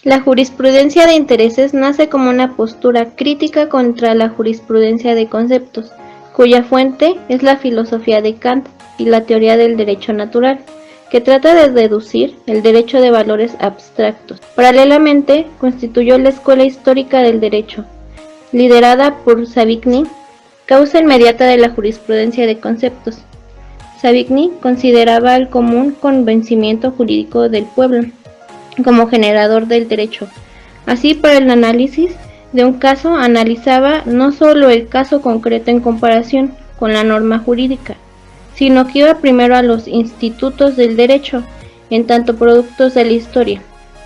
La jurisprudencia de intereses nace como una postura crítica contra la jurisprudencia de conceptos, cuya fuente es la filosofía de Kant y la teoría del derecho natural, que trata de deducir el derecho de valores abstractos. Paralelamente, constituyó la escuela histórica del derecho, liderada por Savigny, causa inmediata de la jurisprudencia de conceptos. Savigny consideraba el común convencimiento jurídico del pueblo como generador del derecho. Así, para el análisis de un caso, analizaba no solo el caso concreto en comparación con la norma jurídica, sino que iba primero a los institutos del derecho, en tanto productos de la historia.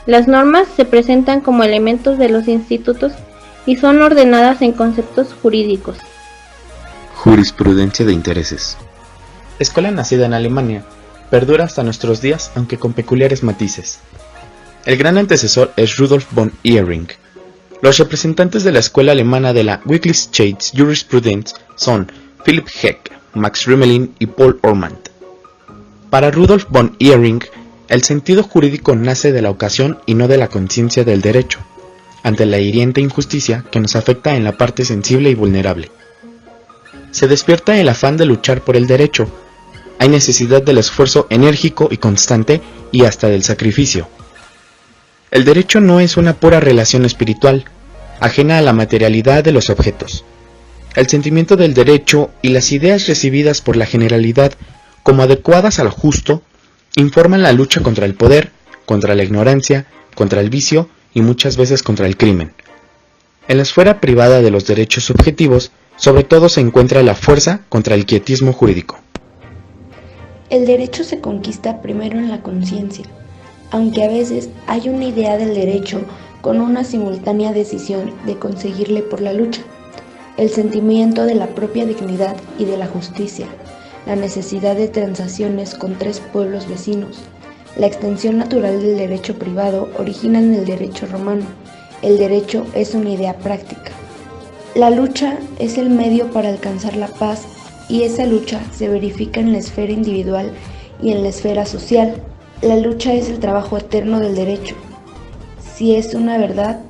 Las normas se presentan como elementos de los institutos y son ordenadas en conceptos jurídicos. Jurisprudencia de intereses. Escuela nacida en Alemania, perdura hasta nuestros días, aunque con peculiares matices. El gran antecesor es Rudolf von Ehring. Los representantes de la escuela alemana de la Wirklichkeitsjurisprudence son Philipp Heck, Max Rümelin y Paul Ormand. Para Rudolf von Ehring, el sentido jurídico nace de la ocasión y no de la conciencia del derecho, ante la hiriente injusticia que nos afecta en la parte sensible y vulnerable. Se despierta el afán de luchar por el derecho. Hay necesidad del esfuerzo enérgico y constante y hasta del sacrificio. El derecho no es una pura relación espiritual, ajena a la materialidad de los objetos. El sentimiento del derecho y las ideas recibidas por la generalidad como adecuadas al justo informan la lucha contra el poder, contra la ignorancia, contra el vicio y muchas veces contra el crimen. En la esfera privada de los derechos subjetivos, sobre todo se encuentra la fuerza contra el quietismo jurídico. El derecho se conquista primero en la conciencia, aunque a veces hay una idea del derecho con una simultánea decisión de conseguirle por la lucha. El sentimiento de la propia dignidad y de la justicia, la necesidad de transacciones con tres pueblos vecinos, la extensión natural del derecho privado originan el derecho romano. El derecho es una idea práctica. La lucha es el medio para alcanzar la paz y esa lucha se verifica en la esfera individual y en la esfera social. La lucha es el trabajo eterno del derecho. Si es una verdad,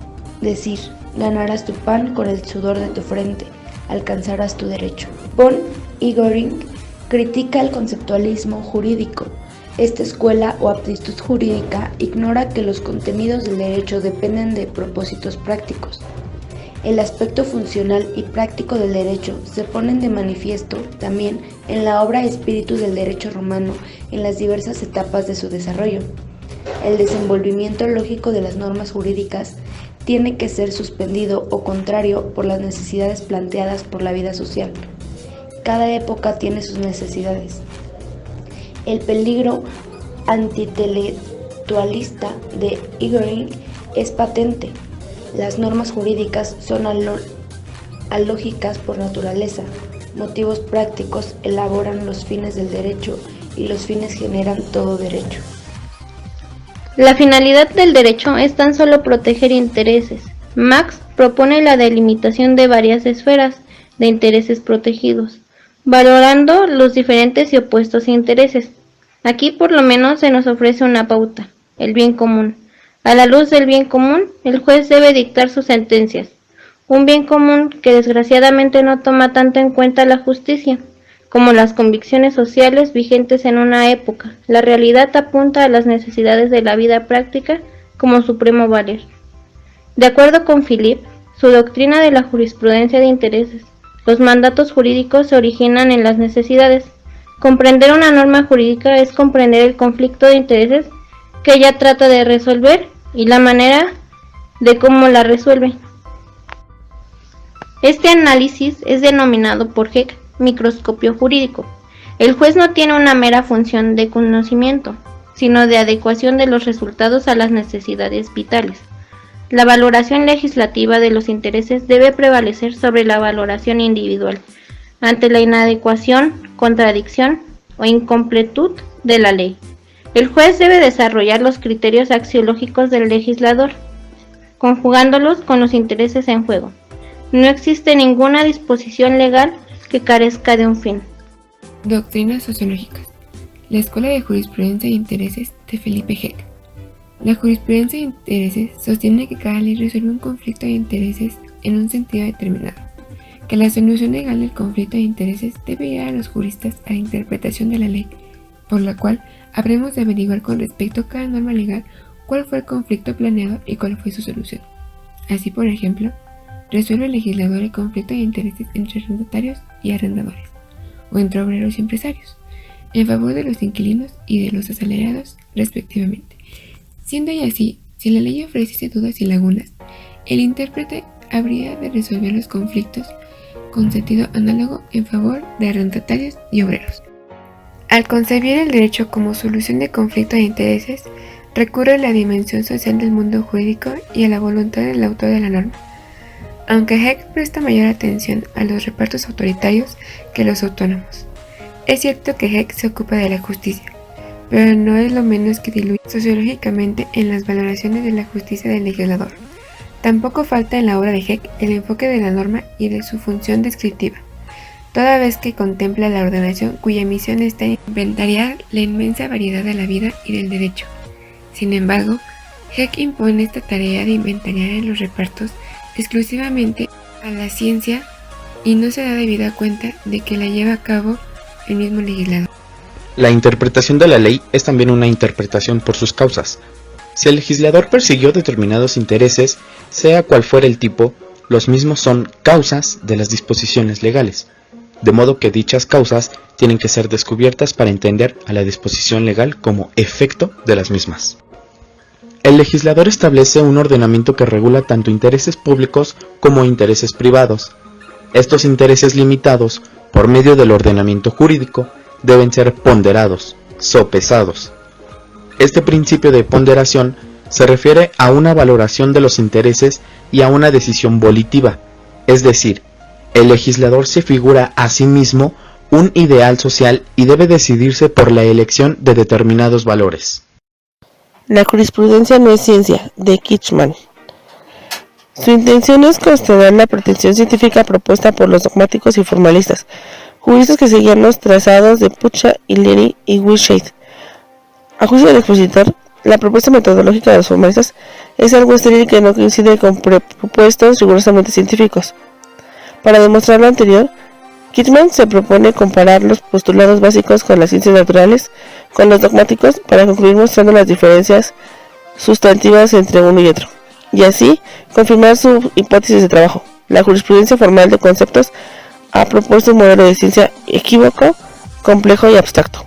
decir, ganarás tu pan con el sudor de tu frente, alcanzarás tu derecho. Von Ehring critica el conceptualismo jurídico. Esta escuela o aptitud jurídica ignora que los contenidos del derecho dependen de propósitos prácticos. El aspecto funcional y práctico del derecho se ponen de manifiesto también en la obra Espíritu del Derecho Romano en las diversas etapas de su desarrollo. El desenvolvimiento lógico de las normas jurídicas tiene que ser suspendido o contrario por las necesidades planteadas por la vida social. Cada época tiene sus necesidades. El peligro antitelectualista de Ehring es patente. Las normas jurídicas son alógicas por naturaleza. Motivos prácticos elaboran los fines del derecho y los fines generan todo derecho. La finalidad del derecho es tan solo proteger intereses. Marx propone la delimitación de varias esferas de intereses protegidos, valorando los diferentes y opuestos intereses. Aquí por lo menos se nos ofrece una pauta, el bien común. A la luz del bien común, el juez debe dictar sus sentencias. Un bien común que desgraciadamente no toma tanto en cuenta la justicia como las convicciones sociales vigentes en una época. La realidad apunta a las necesidades de la vida práctica como supremo valer. De acuerdo con Philipp, su doctrina de la jurisprudencia de intereses, los mandatos jurídicos se originan en las necesidades. Comprender una norma jurídica es comprender el conflicto de intereses que ella trata de resolver y la manera de cómo la resuelve. Este análisis es denominado por Heck microscopio jurídico. El juez no tiene una mera función de conocimiento, sino de adecuación de los resultados a las necesidades vitales. La valoración legislativa de los intereses debe prevalecer sobre la valoración individual, ante la inadecuación, contradicción o incompletud de la ley. El juez debe desarrollar los criterios axiológicos del legislador, conjugándolos con los intereses en juego. No existe ninguna disposición legal que carezca de un fin. Doctrinas sociológicas. La Escuela de Jurisprudencia de Intereses de Philipp Heck. La jurisprudencia de intereses sostiene que cada ley resuelve un conflicto de intereses en un sentido determinado, que la solución legal del conflicto de intereses debe guiar a los juristas a la interpretación de la ley, por la cual habremos de averiguar con respecto a cada norma legal cuál fue el conflicto planeado y cuál fue su solución. Así, por ejemplo, resuelve el legislador el conflicto de intereses entre arrendatarios y arrendadores, o entre obreros y empresarios, en favor de los inquilinos y de los asalariados, respectivamente. Siendo ya así, si la ley ofreciese dudas y lagunas, el intérprete habría de resolver los conflictos con sentido análogo en favor de arrendatarios y obreros. Al concebir el derecho como solución de conflicto de intereses, recurre a la dimensión social del mundo jurídico y a la voluntad del autor de la norma, aunque Heck presta mayor atención a los repartos autoritarios que los autónomos. Es cierto que Heck se ocupa de la justicia, pero no es lo menos que diluye sociológicamente en las valoraciones de la justicia del legislador. Tampoco falta en la obra de Heck el enfoque de la norma y de su función descriptiva, toda vez que contempla la ordenación cuya misión está en inventariar la inmensa variedad de la vida y del derecho. Sin embargo, Heck impone esta tarea de inventariar en los repartos exclusivamente a la ciencia y no se da debida cuenta de que la lleva a cabo el mismo legislador. La interpretación de la ley es también una interpretación por sus causas. Si el legislador persiguió determinados intereses, sea cual fuera el tipo, los mismos son causas de las disposiciones legales, de modo que dichas causas tienen que ser descubiertas para entender a la disposición legal como efecto de las mismas. El legislador establece un ordenamiento que regula tanto intereses públicos como intereses privados. Estos intereses limitados, por medio del ordenamiento jurídico, deben ser ponderados, sopesados. Este principio de ponderación se refiere a una valoración de los intereses y a una decisión volitiva, es decir, el legislador se figura a sí mismo un ideal social y debe decidirse por la elección de determinados valores. La jurisprudencia no es ciencia, de Kitchman. Su intención es cuestionar la pretensión científica propuesta por los dogmáticos y formalistas, juristas que seguían los trazados de Pucha, Illyri y Wishade. A juicio del expositor, la propuesta metodológica de los formalistas es algo estéril que no coincide con propuestos rigurosamente científicos. Para demostrar lo anterior, Kitchman se propone comparar los postulados básicos con las ciencias naturales con los dogmáticos para concluir mostrando las diferencias sustantivas entre uno y otro, y así confirmar su hipótesis de trabajo. La jurisprudencia formal de conceptos ha propuesto un modelo de ciencia equívoco, complejo y abstracto.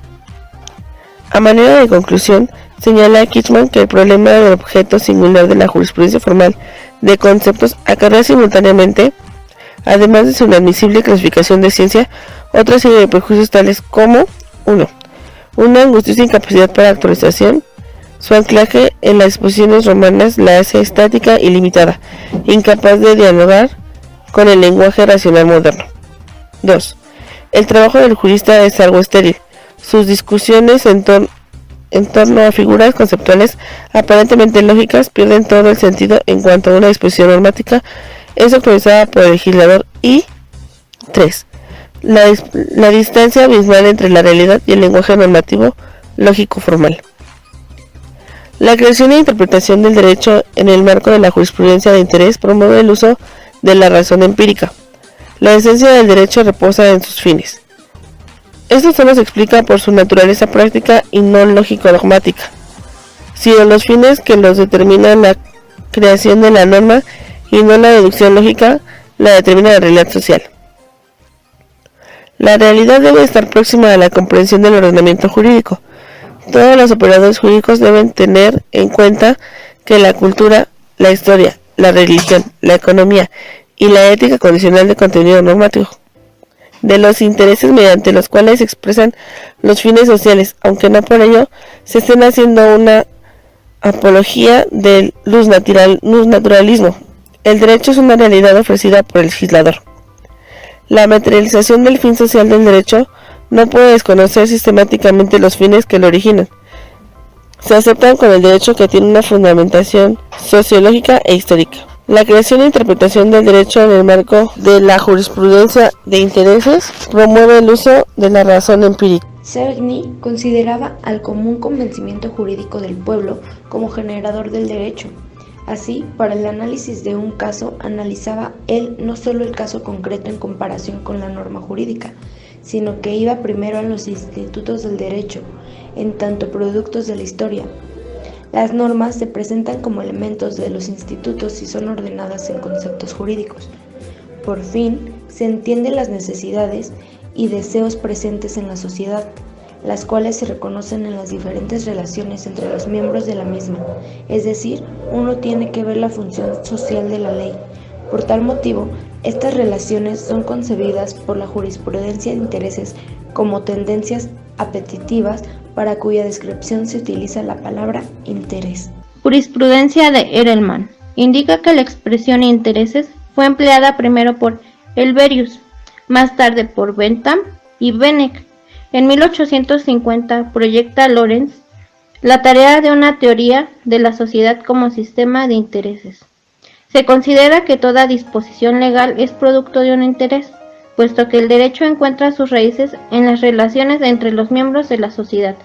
A manera de conclusión, señala Kitchman que el problema del objeto singular de la jurisprudencia formal de conceptos acarrea simultáneamente, además de su inadmisible clasificación de ciencia, otra serie de prejuicios tales como 1. Una angustiosa incapacidad para actualización. Su anclaje en las disposiciones romanas la hace estática y limitada, incapaz de dialogar con el lenguaje racional moderno. 2. El trabajo del jurista es algo estéril. Sus discusiones en torno a figuras conceptuales aparentemente lógicas pierden todo el sentido en cuanto a una disposición normática es actualizada por el legislador. Y 3. La distancia abismal entre la realidad y el lenguaje normativo lógico formal. La creación e interpretación del derecho en el marco de la jurisprudencia de interés promueve el uso de la razón empírica. La esencia del derecho reposa en sus fines. Esto solo se explica por su naturaleza práctica y no lógico-dogmática, sino los fines que los determinan la creación de la norma y no la deducción lógica la determina la realidad social. La realidad debe estar próxima a la comprensión del ordenamiento jurídico. Todos los operadores jurídicos deben tener en cuenta que la cultura, la historia, la religión, la economía y la ética condicional de contenido normativo de los intereses mediante los cuales se expresan los fines sociales, aunque no por ello se estén haciendo una apología del naturalismo. El derecho es una realidad ofrecida por el legislador. La materialización del fin social del derecho no puede desconocer sistemáticamente los fines que lo originan. Se aceptan con el derecho que tiene una fundamentación sociológica e histórica. La creación e interpretación del derecho en el marco de la jurisprudencia de intereses promueve el uso de la razón empírica. Sevigny consideraba al común convencimiento jurídico del pueblo como generador del derecho. Así, para el análisis de un caso, analizaba él no solo el caso concreto en comparación con la norma jurídica, sino que iba primero a los institutos del derecho, en tanto productos de la historia. Las normas se presentan como elementos de los institutos y son ordenadas en conceptos jurídicos. Por fin, se entienden las necesidades y deseos presentes en la sociedad, las cuales se reconocen en las diferentes relaciones entre los miembros de la misma, es decir, uno tiene que ver la función social de la ley. Por tal motivo, estas relaciones son concebidas por la jurisprudencia de intereses como tendencias apetitivas para cuya descripción se utiliza la palabra interés. Jurisprudencia de Erelman indica que la expresión intereses fue empleada primero por Helverius, más tarde por Bentham y Benec. En 1850 proyecta Lorentz la tarea de una teoría de la sociedad como sistema de intereses. Se considera que toda disposición legal es producto de un interés, puesto que el derecho encuentra sus raíces en las relaciones entre los miembros de la sociedad,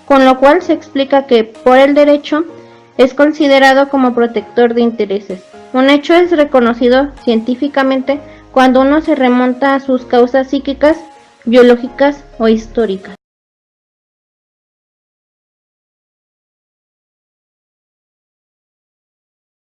con lo cual se explica que, por el derecho, es considerado como protector de intereses. Un hecho es reconocido científicamente cuando uno se remonta a sus causas psíquicas, biológicas o históricas.